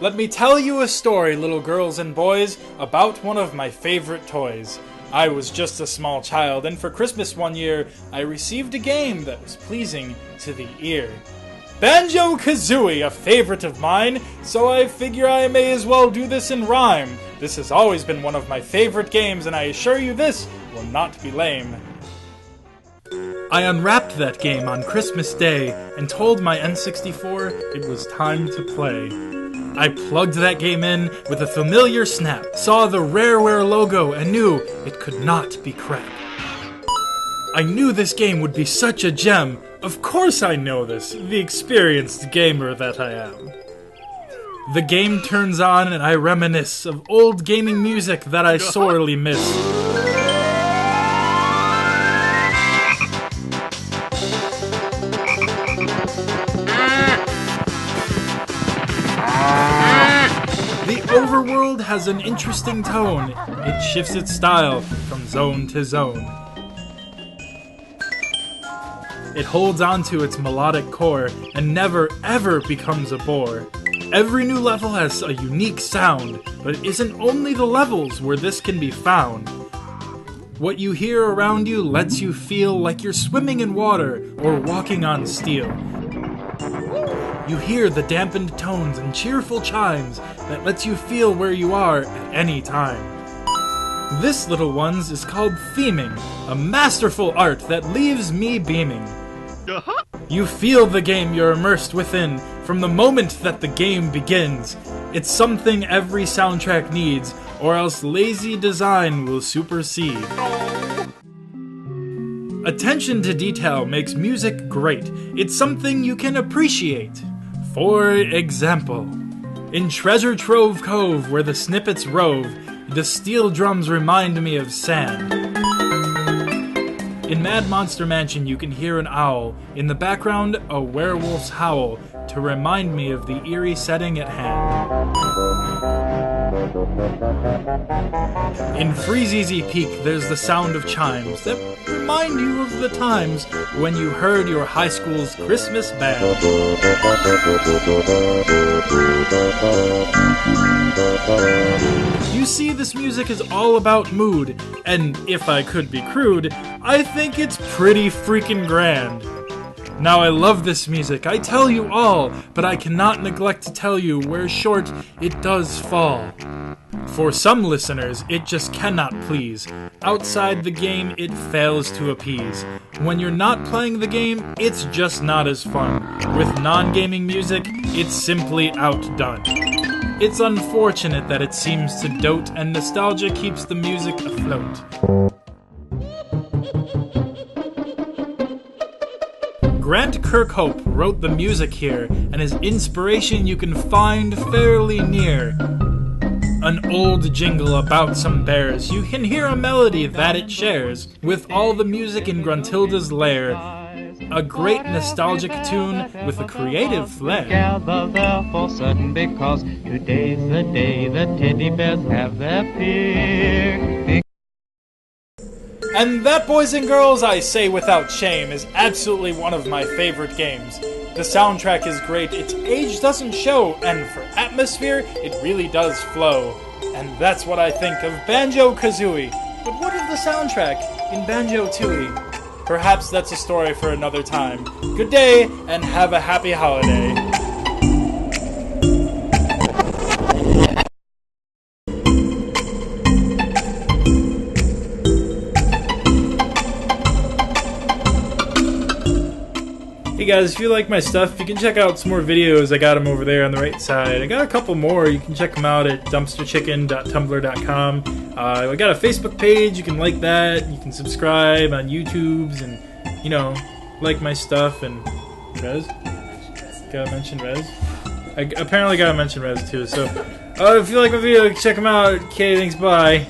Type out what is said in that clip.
Let me tell you a story, little girls and boys, about one of my favorite toys. I was just a small child, and for Christmas one year, I received a game that was pleasing to the ear. Banjo-Kazooie, a favorite of mine, so I figure I may as well do this in rhyme. This has always been one of my favorite games, and I assure you this will not be lame. I unwrapped that game on Christmas Day and told my N64 it was time to play. I plugged that game in with a familiar snap, saw the Rareware logo, and knew it could not be crap. I knew this game would be such a gem. Of course I know this, the experienced gamer that I am. The game turns on and I reminisce of old gaming music that I sorely miss. The overworld has an interesting tone. It shifts its style from zone to zone. It holds on to its melodic core and never ever becomes a bore. Every new level has a unique sound, but it isn't only the levels where this can be found. What you hear around you lets you feel like you're swimming in water or walking on steel. You hear the dampened tones and cheerful chimes that lets you feel where you are at any time. This, little ones, is called theming, a masterful art that leaves me beaming. You feel the game you're immersed within from the moment that the game begins. It's something every soundtrack needs, or else lazy design will supersede. Attention to detail makes music great. It's something you can appreciate. For example, in Treasure Trove Cove, where the snippets rove, the steel drums remind me of sand. In Mad Monster Mansion, you can hear an owl. In the background, a werewolf's howl, to remind me of the eerie setting at hand. In Freezeezy Peak, there's the sound of chimes that remind you of the times when you heard your high school's Christmas band. You see, this music is all about mood, and if I could be crude, I think it's pretty freaking grand. Now I love this music, I tell you all, but I cannot neglect to tell you where short it does fall. For some listeners, it just cannot please. Outside the game, it fails to appease. When you're not playing the game, it's just not as fun. With non-gaming music, it's simply outdone. It's unfortunate that it seems to dote, and nostalgia keeps the music afloat. Grant Kirkhope wrote the music here, and his inspiration you can find fairly near. An old jingle about some bears, you can hear a melody that it shares with all the music in Gruntilda's lair. A great nostalgic tune with a creative flair. Gather there for certain, because today's the day the teddy bears have their picnic. And that, boys and girls, I say without shame, is absolutely one of my favorite games. The soundtrack is great, its age doesn't show, and for atmosphere, it really does flow. And that's what I think of Banjo-Kazooie. But what of the soundtrack in Banjo-Tooie? Perhaps that's a story for another time. Good day, and have a happy holiday. Hey guys, if you like my stuff, you can check out some more videos. I got them over there on the right side. I got a couple more. You can check them out at dumpsterchicken.tumblr.com. I got a Facebook page. You can like that. You can subscribe on YouTube's and, you know, like my stuff. And ReZ? Gotta mention ReZ? I apparently gotta mention ReZ too. So, if you like my video, check them out. Okay, thanks, bye.